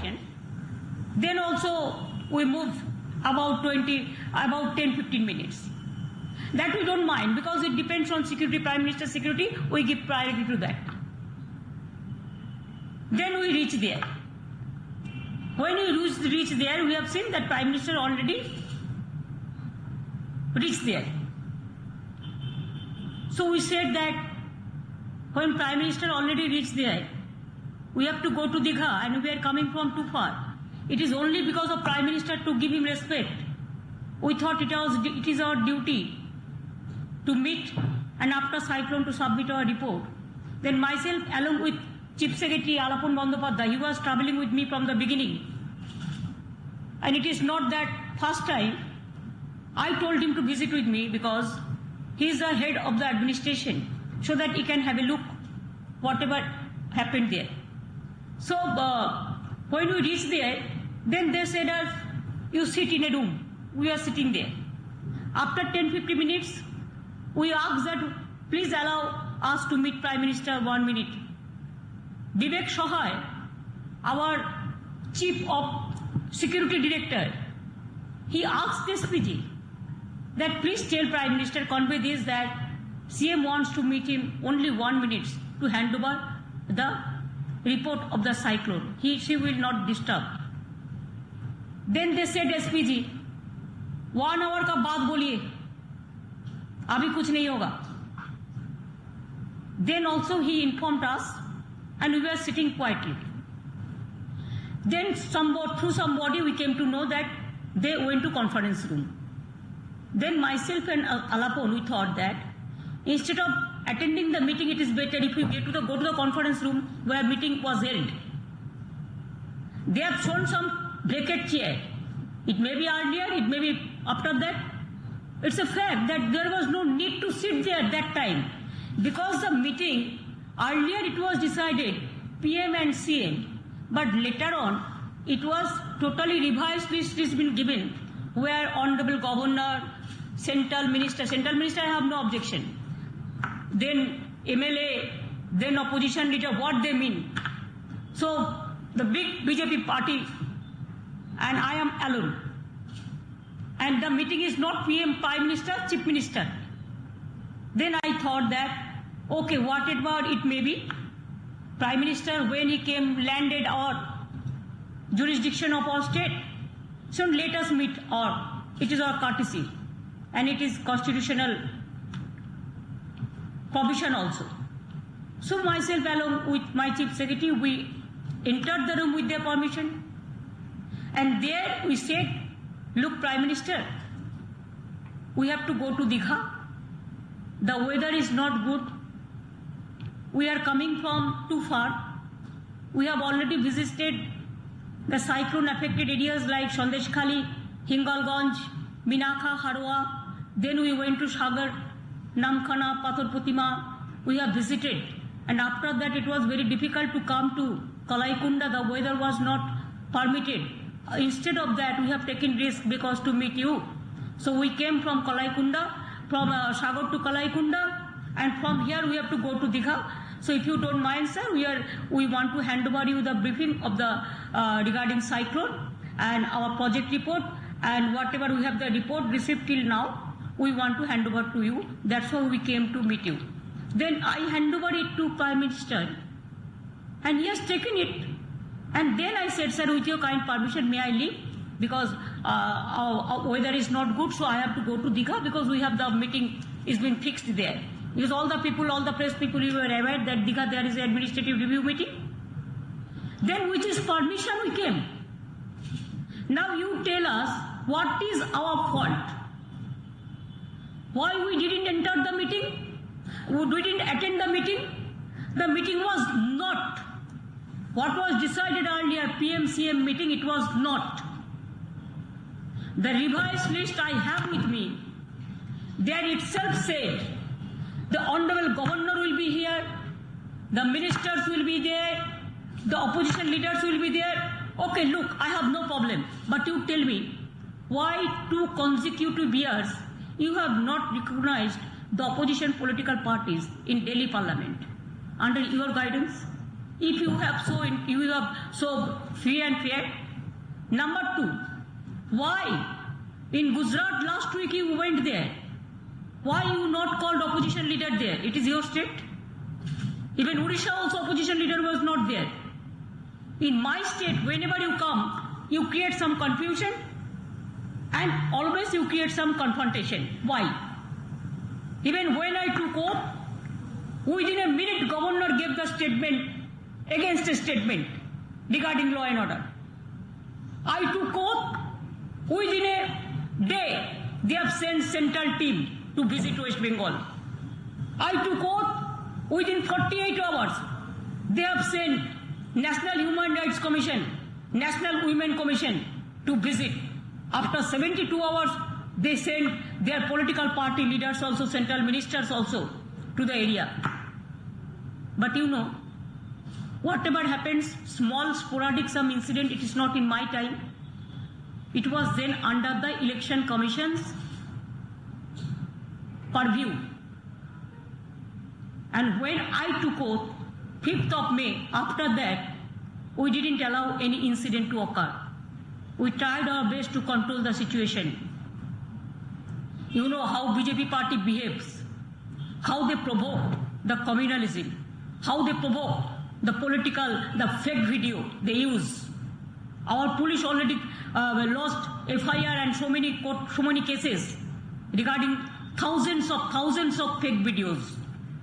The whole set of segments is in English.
second. Then also we move about 10-15 minutes. That we don't mind because it depends on security, Prime Minister's security, we give priority to that. Then we reach there. When we reach there, we have seen that Prime Minister already reached there. So we said that when Prime Minister already reached there, we have to go to Digha and we are coming from too far. It is only because of Prime Minister to give him respect. We thought it is our duty to meet and after cyclone to submit our report. Then myself along with Chief Secretary Alapon Bandyopadhyay, he was travelling with me from the beginning. And it is not that first time I told him to visit with me because he is the head of the administration so that he can have a look whatever happened there. So when we reached there, then they said us, you sit in a room. We are sitting there. After 10-15 minutes, we asked that please allow us to meet Prime Minister 1 minute. Vivek Shohay, our Chief of Security Director, he asked SPG that please tell Prime Minister, convey this that CM wants to meet him only 1 minute to hand over the report of the cyclone. She will not disturb. Then they said SPG, 1 hour का बाद बोलिए, अभी कुछ नहीं होगा. Then also he informed us and we were sitting quietly. Then through somebody we came to know that they went to conference room. Then myself and Alapon, we thought that instead of attending the meeting, it is better if we go to the conference room where meeting was held. They have shown some bracket chair. It may be earlier, it may be after that. It's a fact that there was no need to sit there at that time because the meeting, earlier it was decided PM and CM, but later on it was totally revised list has been given where Honorable Governor, Central Minister I have no objection. Then MLA, then opposition leader, what they mean. So the big BJP party and I am alone. And the meeting is not PM, Prime Minister, Chief Minister. Then I thought that, okay, whatever it may be, Prime Minister, when he came, landed our jurisdiction of our state, so let us meet, or it is our courtesy. And it is constitutional provision also. So myself along with my Chief Secretary, we entered the room with their permission. And there we said, look, Prime Minister, we have to go to Digha. The weather is not good. We are coming from too far. We have already visited the cyclone affected areas like Sandeshkhali, Hingalganj, Minakha, Harwa. Then we went to Sagar, Namkhana, Pathor Putima. We have visited. And after that it was very difficult to come to Kalaikunda. The weather was not permitted. Instead of that, we have taken risk because to meet you. So we came from Kalaikunda, from Sagar to Kalaikunda, and from here we have to go to Digha. So if you don't mind, sir, we want to hand over you the briefing of the regarding cyclone and our project report, and whatever we have the report received till now, we want to hand over to you. That's why we came to meet you. Then I hand over it to Prime Minister, and he has taken it. And then I said, sir, with your kind permission, may I leave? Because our weather is not good, so I have to go to Digha because we have the meeting is been fixed there. Because all the people, all the press people, you were aware that Digha there is an administrative review meeting. Then with his permission we came. Now you tell us what is our fault? Why we didn't enter the meeting? We didn't attend the meeting? The meeting was not what was decided earlier, PM-CM meeting, it was not. The revised list I have with me, there itself said, the Honorable Governor will be here, the ministers will be there, the opposition leaders will be there. Okay, look, I have no problem. But you tell me, why 2 consecutive years you have not recognized the opposition political parties in Delhi Parliament under your guidance? if you have so free and fair? Number two, why in Gujarat last week you went there? Why you not called opposition leader there? It is your state. Even Odisha also opposition leader was not there. In my state, whenever you come, you create some confusion and always you create some confrontation. Why? Even when I took oath, within a minute governor gave the statement against a statement regarding law and order. I took oath, within a day they have sent central team to visit West Bengal. I took oath, within 48 hours they have sent National Human Rights Commission, National Women Commission to visit. After 72 hours they sent their political party leaders also, central ministers also to the area. But you know, whatever happens, small sporadic some incident, it is not in my time. It was then under the Election Commission's purview. And when I took oath, 5th of May, after that, we didn't allow any incident to occur. We tried our best to control the situation. You know how BJP party behaves, how they provoke the communalism, how they provoke the political, the fake video they use. Our police already lost FIR and so many cases regarding thousands of fake videos.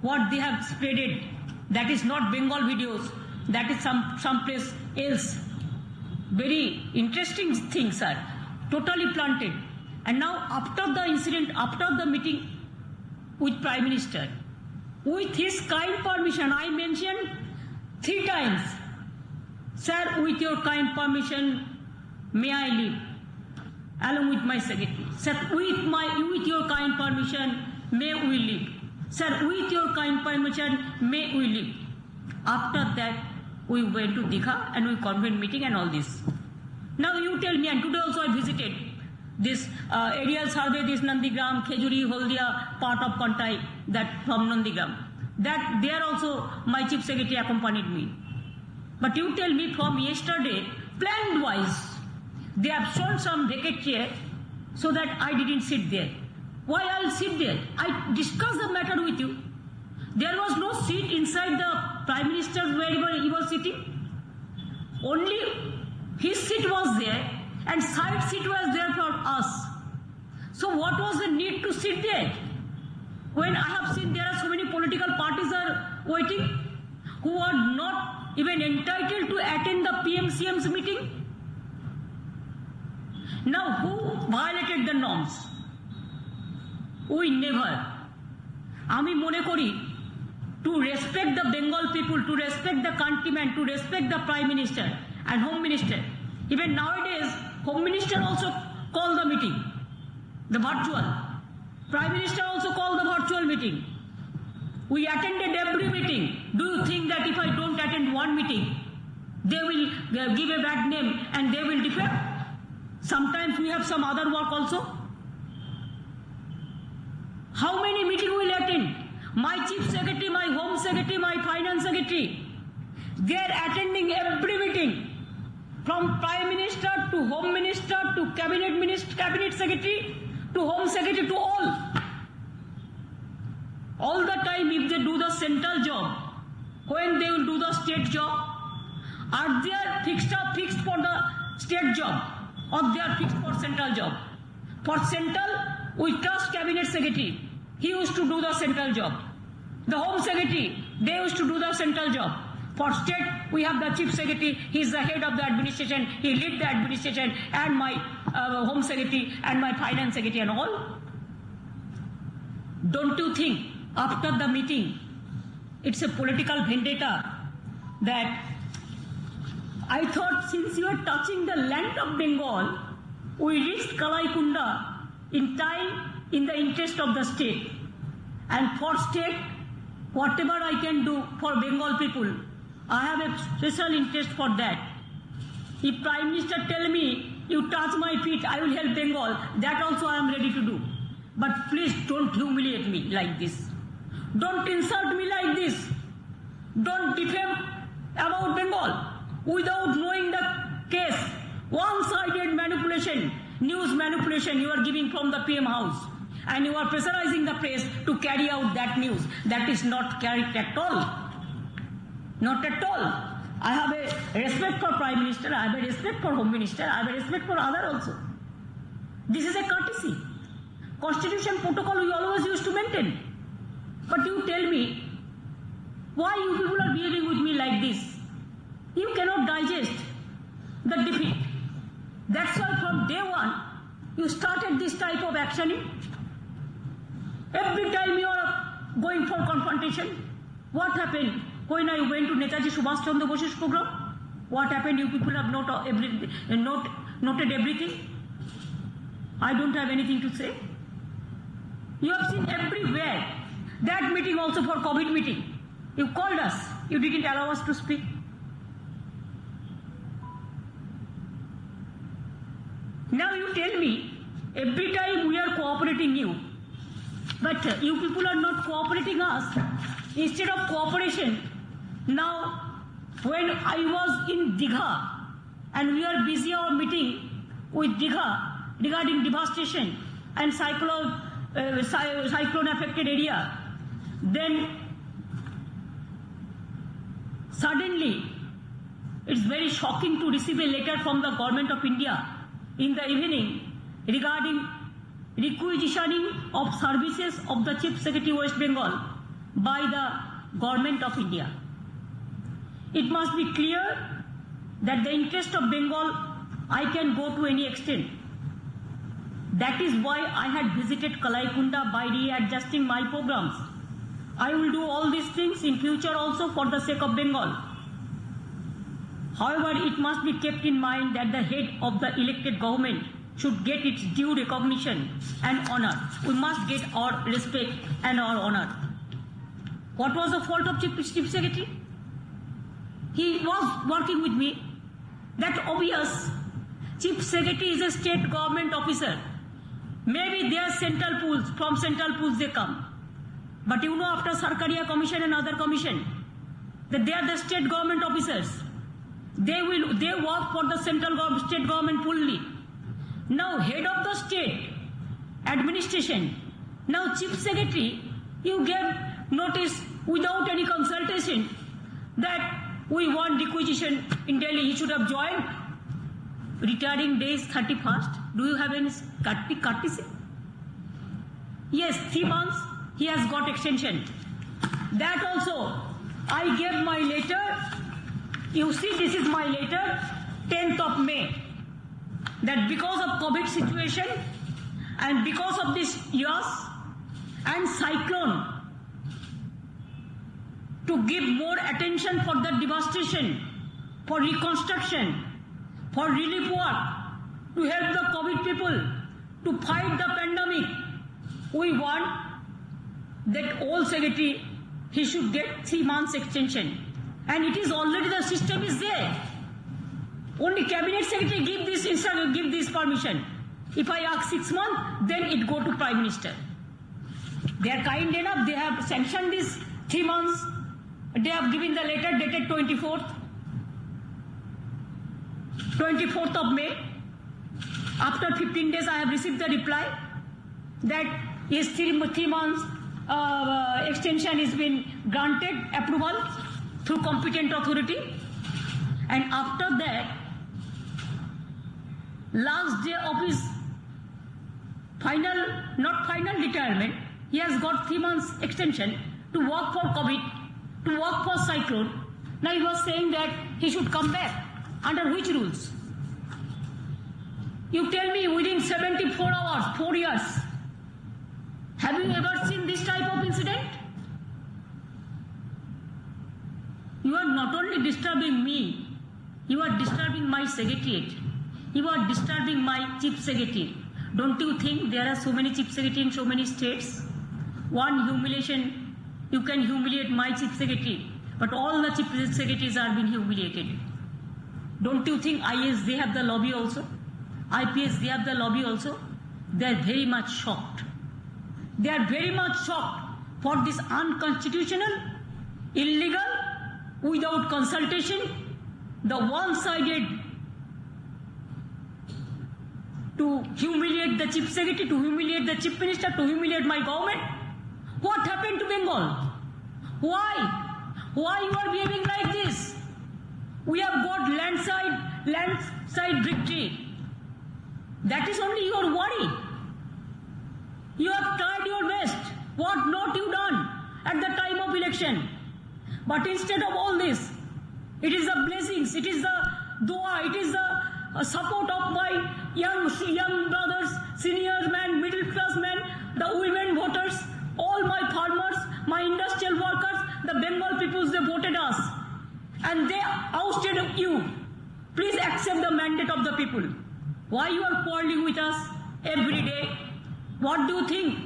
What they have spreaded, that is not Bengal videos, that is someplace else. Very interesting things are totally planted. And now after the incident, after the meeting with Prime Minister, with his kind permission, I mentioned 3 times, sir, with your kind permission, may I leave? Along with my secretary. Sir, with your kind permission, may we leave? Sir, with your kind permission, may we leave? After that, we went to Digha and we convened meeting and all this. Now you tell me, and today also I visited this aerial survey, this Nandigram, Khejuri, Holdia, part of Pantai, that from Nandigram. That there also my chief secretary accompanied me. But you tell me from yesterday, planned wise, they have shown some vacant chair so that I didn't sit there. Why I'll sit there? I discussed the matter with you. There was no seat inside the Prime Minister wherever he was sitting. Only his seat was there and side seat was there for us. So what was the need to sit there? When I have seen there are so many political parties are waiting who are not even entitled to attend the PMCM's meeting. Now who violated the norms? We never. Ami mone kori, to respect the Bengal people, to respect the countrymen, to respect the Prime Minister and Home Minister. Even nowadays, Home Minister also called the meeting, the virtual. Prime Minister also called the virtual meeting. We attended every meeting. Do you think that if I don't attend one meeting, they will give a bad name and they will defect? Sometimes we have some other work also. How many meetings will attend? My chief secretary, my home secretary, my finance secretary, they are attending every meeting. From Prime Minister to Home Minister to Cabinet Minister, Cabinet Secretary to Home Secretary to all. All the time if they do the central job, when they will do the state job, are they fixed for the state job or they are fixed for central job? For central, we trust Cabinet Secretary. He used to do the central job. The Home Secretary, they used to do the central job. For state, we have the Chief Secretary, he is the head of the administration, he leads the administration, and my Home Secretary and my Finance Secretary and all. Don't you think after the meeting, it's a political vendetta that I thought since you are touching the land of Bengal, we reached Kalaikunda in time in the interest of the state. And for state, whatever I can do for Bengal people, I have a special interest for that. If Prime Minister tell me, you touch my feet, I will help Bengal, that also I am ready to do. But please don't humiliate me like this. Don't insult me like this. Don't defame about Bengal without knowing the case. One-sided manipulation, news manipulation you are giving from the PM house, and you are pressurizing the press to carry out that news. That is not correct at all. Not at all. I have a respect for Prime Minister, I have a respect for Home Minister, I have a respect for other also. This is a courtesy. Constitution protocol we always used to maintain. But you tell me, why you people are behaving with me like this? You cannot digest the defeat. That's why from day one, you started this type of actioning. Every time you are going for confrontation, what happened when I went to Netaji Subhash Chandra Bose's program? What happened? You people have noted everything. I don't have anything to say. You have seen everywhere. That meeting also for COVID meeting. You called us. You didn't allow us to speak. Now you tell me, every time we are cooperating you, but you people are not cooperating us. Instead of cooperation, now when I was in Digha and we are busy our meeting with Digha regarding devastation and cyclone affected area, then suddenly it's very shocking to receive a letter from the Government of India in the evening regarding requisitioning of services of the Chief Secretary West Bengal by the Government of India. It must be clear that the interest of Bengal I can go to any extent. That is why I had visited Kalaikunda by readjusting my programs. I will do all these things in future also for the sake of Bengal. However, it must be kept in mind that the head of the elected government should get its due recognition and honor. We must get our respect and our honor. What was the fault of Chief Secretary? He was working with me. That obvious. Chief Secretary is a state government officer. Maybe they are central pools, from central pools they come. But you know, after Sarkaria Commission and other commission, that they are the state government officers. They work for the state government fully. Now head of the state administration, now Chief Secretary, you gave notice without any consultation that we want requisition in Delhi. He should have joined. Retiring day is 31st. Do you have any courtesy? Yes, 3 months he has got extension. That also, I gave my letter. You see, this is my letter, 10th of May. That because of COVID situation and because of this years and cyclone, to give more attention for the devastation, for reconstruction, for relief work, to help the COVID people, to fight the pandemic, we want that all secretary, he should get 3 months extension. And it is already, the system is there. Only cabinet secretary give this permission. If I ask 6 months, then it go to Prime Minister. They are kind enough, they have sanctioned this 3 months. They have given the letter dated 24th of May. After 15 days, I have received the reply that yes, 3 months extension has been granted approval through competent authority. And after that, last day of his not final retirement, he has got 3 months extension to work for COVID, to work for cyclone. Now he was saying that he should come back. Under which rules? You tell me within 74 hours, 4 years. Have you ever seen this type of incident? You are not only disturbing me, you are disturbing my secretariat. You are disturbing my chief secretary. Don't you think there are so many chief secretaries in so many states? One humiliation, you can humiliate my chief secretary, but all the chief secretaries are being humiliated. Don't you think IAS, they have the lobby also? IPS, they have the lobby also? They are very much shocked. They are very much shocked for this unconstitutional, illegal, without consultation, the one-sided to humiliate the chief secretary, to humiliate the chief minister, to humiliate my government. What happened to Bengal? Why? Why you are behaving like this? We have got landslide victory. That is only your worry. You have tried your best. What not you done at the time of election? But instead of all this, it is the blessings, it is the dua, it is the support of my young brothers, senior men, middle class men, the women voters, all my farmers, my industrial workers, the Bengal people, they voted us. And they ousted you. Please accept the mandate of the people. Why you are quarreling with us every day? What do you think?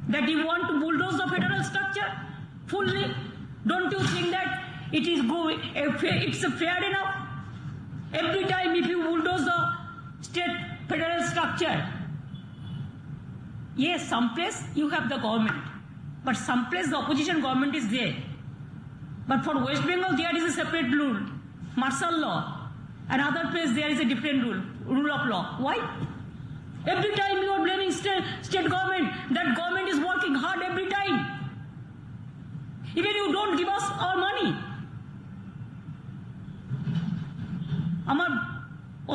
That you want to bulldoze the federal structure fully? Don't you think that it is it's fair enough? Every time if you bulldoze the state federal structure, yes, some place you have the government, but some place the opposition government is there. But for West Bengal there is a separate rule, martial law, and other place there is a different rule of law. Why? Every time you are blaming state government, that government is working hard every time. Even you don't give us our money. আমার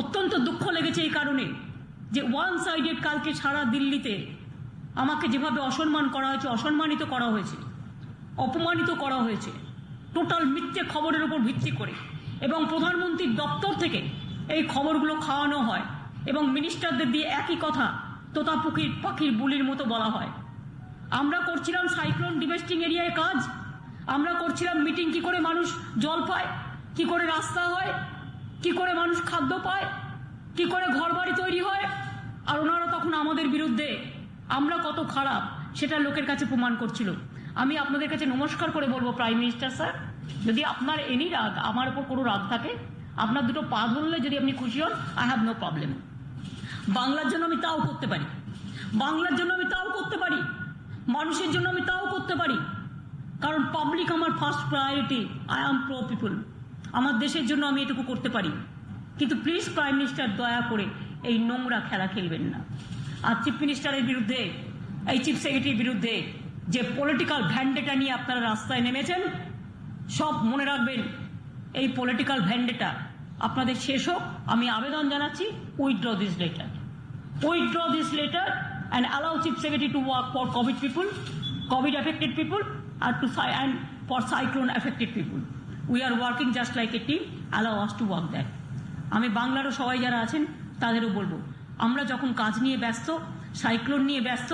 অত্যন্ত দুঃখ লেগেছে এই কারণে যে one sided কালকে সারা দিল্লিতে আমাকে যেভাবে অসম্মান করা হয়েছে, অসম্মানিত করা হয়েছে, অপমানিত করা হয়েছে টোটাল মিথ্যে খবরের উপর ভিত্তি করে, এবং প্রধানমন্ত্রীর দপ্তর থেকে এই খবরগুলো খাওয়ানো হয় এবং মিনিস্টারদের দিয়ে একই কথা তোতা পাখির বুলির মতো বলা হয়। আমরা করছিলাম সাইক্লোন ডিভাস্টিং এরিয়ায় কাজ, আমরা করছিলাম মিটিং, কি করে মানুষ জল পায়, কি করে রাস্তা হয়, কি করে মানুষ খাদ্য পায়, কি করে ঘরবাড়ি তৈরি হয়, আর ওনারা তখন আমাদের বিরুদ্ধে আমরা কত খারাপ সেটা লোকের কাছে প্রমাণ করছিল। আমি আপনাদের কাছে নমস্কার করে বলবো প্রাইম মিনিস্টার স্যার, যদি আপনার এনি রাগ, আমার উপর কোনো রাগ থাকে, আপনার দুটো পা ধরলে যদি আপনি খুশি হন, আই হ্যাভ নো প্রবলেম। বাংলার জন্য আমি তাও করতে পারি, বাংলার জন্য আমি তাও করতে পারি, মানুষের জন্য আমি তাও করতে পারি, কারণ পাবলিক আমার first priority. I am pro people, আমার দেশের জন্য আমি এটুকু করতে পারি। কিন্তু প্লিজ প্রাইম মিনিস্টার দয়া করে এই নোংরা খেলা খেলবেন না। আর চিফ মিনিস্টারের বিরুদ্ধে, এই চিফ সেক্রেটারির বিরুদ্ধে যে পলিটিক্যাল ভ্যান্ডেটা নিয়ে আপনারা রাস্তায় নেমেছেন, সব মনে রাখবেন এই পলিটিক্যাল ভ্যান্ডেটা আপনাদের শেষ হোক। আমি আবেদন জানাচ্ছি, withdraw this letter, withdraw this letter and allow Chief Secretary to work for COVID affected people and for cyclone affected people. We are working just like a team, allow us to work that. আমি বাংলারও সবাই যারা আছেন তাদেরও বলবো, আমরা যখন কাজ নিয়ে ব্যস্ত, সাইক্লোন নিয়ে ব্যস্ত,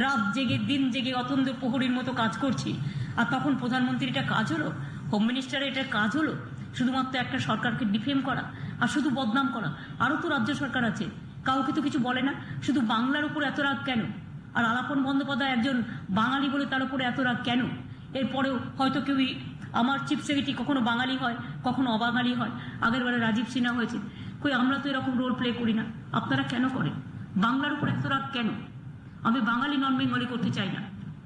রাত জেগে দিন জেগে অতন্দ্র প্রহরীর মতো কাজ করছি, আর তখন প্রধানমন্ত্রীর এটা কাজ হলো, হোম মিনিস্টারের এটা কাজ হলো শুধুমাত্র একটা সরকারকে ডিফেম করা আর শুধু বদনাম করা। আরও তো রাজ্য সরকার আছে, কাউকে তো কিছু বলে না, শুধু বাংলার উপর এত রাগ কেন? আর আলাপন বন্দ্যোপাধ্যায় একজন বাঙালি বলে তার উপরে এত রাগ কেন? এরপরেও হয়তো কেউই, আমার চিফ সেক্রেটারি কখনো বাঙালি হয়, কখনো অবাঙালি হয়, আগের বারে রাজীব সিনহা হয়েছে, কই আমরা তো এরকম রোল প্লে করি না, আপনারা কেন করেন? বাংলার উপর এত রাগ কেন? আমি বাঙালি নন বেঙ্গলি করতে চাই না,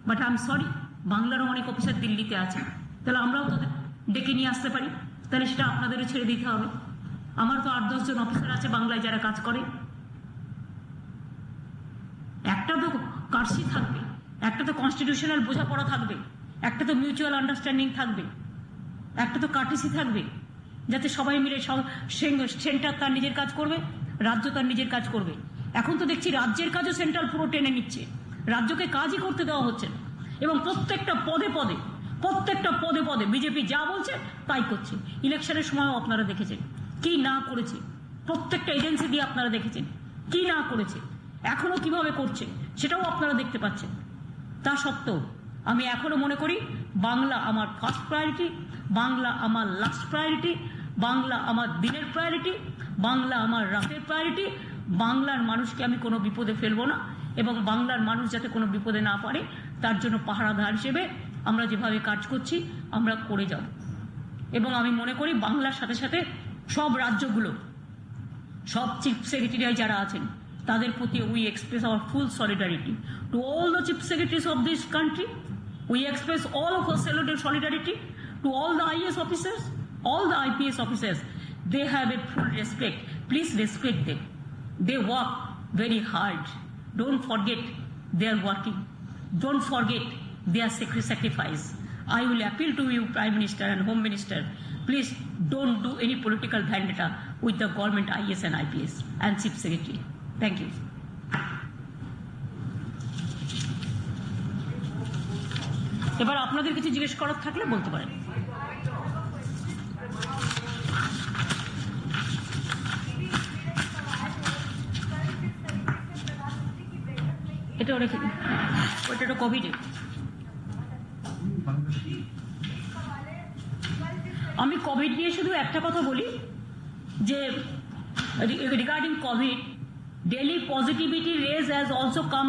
বাট আই এম সরি, বাংলারও অনেক অফিসার দিল্লিতে আছে, তাহলে আমরাও তাদের ডেকে নিয়ে আসতে পারি, তাহলে সেটা আপনাদেরও ছেড়ে দিতে হবে। আমার তো 8-10 জন অফিসার আছে বাংলায় যারা কাজ করে। একটা তো কার্সি থাকবে, একটা তো কনস্টিটিউশনাল বোঝাপড়া থাকবে, একটা তো মিউচুয়াল আন্ডারস্ট্যান্ডিং থাকবে, একটা তো কার্টিসি থাকবে, যাতে সবাই মিলে সেন্টার তার নিজের কাজ করবে, রাজ্য তার নিজের কাজ করবে। এখন তো দেখছি রাজ্যের কাজও সেন্ট্রাল পুরো টেনে নিচ্ছে, রাজ্যকে কাজই করতে দেওয়া হচ্ছে না, এবং প্রত্যেকটা পদে পদে বিজেপি যা বলছে তাই করছে। ইলেকশনের সময়ও আপনারা দেখেছেন কি না করেছে, প্রত্যেকটা এজেন্সি দিয়ে আপনারা দেখেছেন কি না করেছে, এখনো কিভাবে করছে সেটাও আপনারা দেখতে পাচ্ছেন। তা সত্ত্বেও আমি এখনো মনে করি বাংলা আমার ফার্স্ট প্রায়োরিটি, বাংলা আমার লাস্ট প্রায়োরিটি, বাংলা আমার দিনের প্রায়োরিটি, বাংলা আমার রাতের প্রায়োরিটি। বাংলার মানুষকে আমি কোনো বিপদে ফেলবো না, এবং বাংলার মানুষ যাতে কোনো বিপদে না পারে তার জন্য পাহারাদার হিসেবে আমরা যেভাবে কাজ করছি আমরা করে যাব। এবং আমি মনে করি বাংলার সাথে সাথে সব রাজ্যগুলো, সব চিফ সেক্রেটারি যারা আছেন তাদের প্রতি we express hour full solidarity to all the chief secretaries of this country. We express all of our solidarity to all the IAS officers, all the IPS officers, they have a full respect. Please respect them. They work very hard. Don't forget they are working. Don't forget their sacrifice. I will appeal to you, Prime Minister and Home Minister, please don't do any political vendetta with the government IAS and IPS and Chief Secretary. Thank you. এবার আপনাদের কিছু জিজ্ঞেস করার থাকলে বলতে পারেন। এটা ওটা ওটা কোভিডে। আমি কোভিড নিয়ে শুধু একটা কথা বলি যে regarding COVID, daily positivity rate has also come